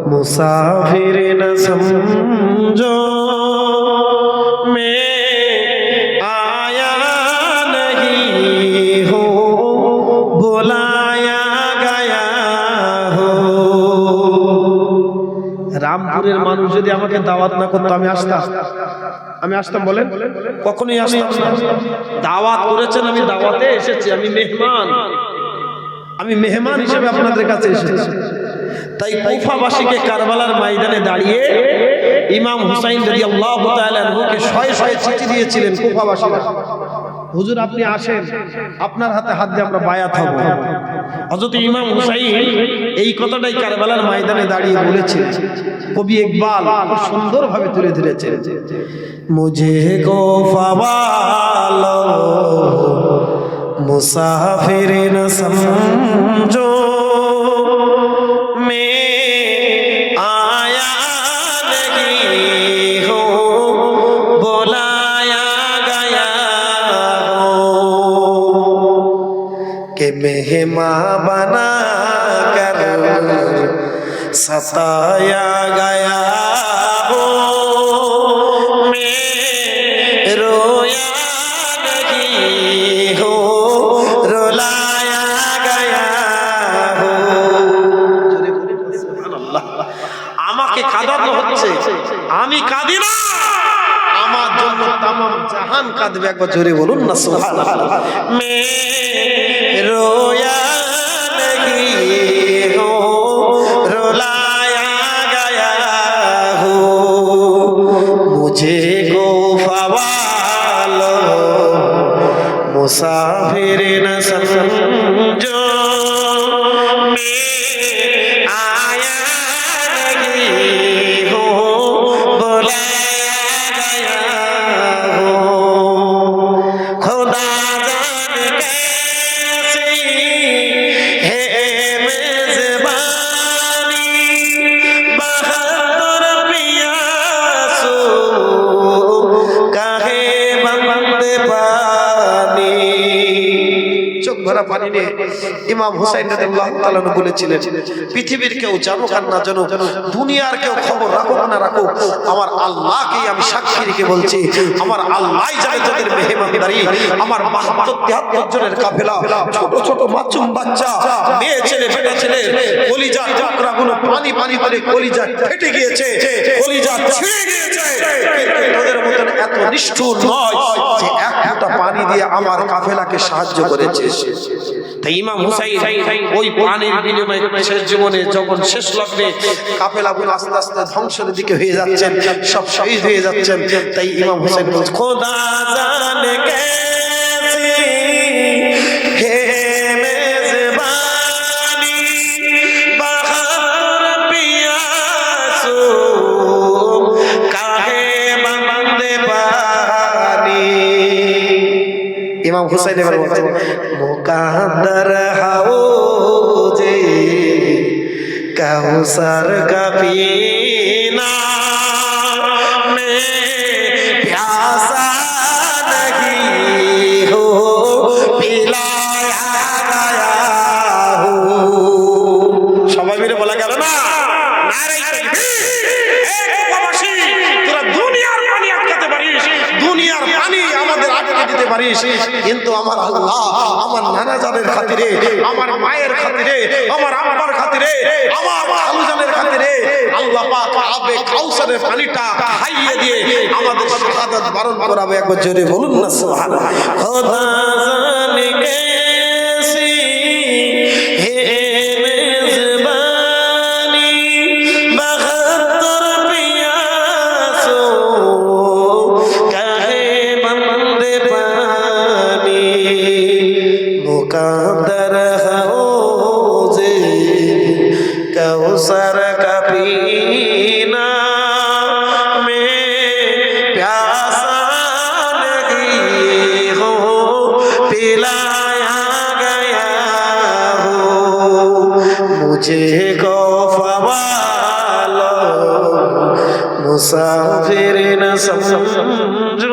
मुसाफिर न समझो मैं आया नहीं हूँ बुलाया गया हो। রামপুরের মানুষ যদি আমাকে দাওয়াত না করতো আমি আসতাম বলেন? কখনোই আসতাম না। দাওয়াত করেছেন, আমি দাওয়াতে এসেছি, আমি মেহমান হিসেবে আপনাদের কাছে এসেছি। তাই কুফাবাসীকে কারবালার ময়দানে দাঁড়িয়ে ইমাম হুসাইন রাদিয়াল্লাহু তাআলা আনহুকে শয়ে শয়ে চিঠি দিয়েছিলেন কুফাবাসীরা, হুজুর আপনি আসেন, আপনার হাতে হাত দিয়ে আমরা বায়াত হব। হযরত ইমাম হুসাইন এই কথাটাই কারবালার ময়দানে দাঁড়িয়ে বলেছিলেন। কবি ইকবাল সুন্দরভাবে তুলে ধরেছেন, মুঝে গোফাওয়ালো মুসাফির না সমঝো मैं आया नहीं हूँ बुलाया गया हो कि मेहमान बना कर सताया गया हो। मैं रोया नहीं हूँ रुलाया गया हो। আমাকে কাঁদানো হচ্ছে, আমি কাঁদি না, আমার জন্য तमाम জাহান কাঁদবে। একবার জোরে বলুন না সুবহানাল্লাহ। মে রোয়া नहीं हो रुलाया गया हो मुझे गोफवालो मुसाफिर न समझो পানি নিয়ে ইমাম হুসাইন রাদিয়াল্লাহু তাআলা বলেছিলেন, পৃথিবীর কেউ জানুক আর না জানুক, দুনিয়ার কেউ খবর রাখুক না রাখুক, আমার আল্লাহকেই আমি সাক্ষী রেখে বলছি, আমার আল্লাহই জানে যাদের মেহমানদারি। আমার ৭২-৭৩ জনের কাফেলা, ছোট ছোট মাসুম বাচ্চা, মেয়ে ছেলে বেটা ছেলে, কলিজার টুকরাগুলো পানি পানি করে কলিজা ফেটে গিয়েছে, কলিজা ছিঁড়ে গিয়েছে, কিন্তু ওদের মতন এত নিষ্ঠুর নয় যে এক ফোঁটা পানি দিয়ে আমার কাফেলাকে সাহায্য করেছে। তাই ইমাম হুসাইন ওই পানির বিনিময়ে শেষ জীবনে যখন শেষ লগ্নে কাফেলাগুলো আস্তে আস্তে ধ্বংসের দিকে হয়ে যাচ্ছেন, সব শহীদ হয়ে যাচ্ছেন, তাই ইমাম হুসাইন বলছেন, খোদা জানে कैसी है मेजबानी बहार पियासू काहे बंदे पानी। ইমাম হুসাইন এবার বলছেন, মুকাদ্দার হাউজে কাউসার কা পীনা মে প্যাসা नहीं हो पिलाया गया हो। সবাই মিলে বলা গেল না, নারে তাকবীর। কুফাবাসী, তোরা দুনিয়ার পানি আটকাতে পারিস, দুনিয়ার পানি আমাদের আটকে দিতে পারিস, কিন্তু আমার আল্লাহ আমার নানা জানের খাতিরে, আমার মায়ের খাতিরে, আমার আব্বার খাতিরে, আমার খালুজানের খাতিরে আল্লাহ পাক আবে কাউসারের পানিটা খাইয়ে দিয়ে আমাদের শাহাদাত বরণ করাবে। একবার জোরে বলুন না সুবহানাল্লাহ। খোদা জানে कैसी है मेजबानी बहत्तर पियासो काहे बंदे पानी मुकद्दर हौजे कौसर का पीना में प्यासा नहीं हो पिलाया गया हो मुझे गौफवालो मुसाफिर न समझो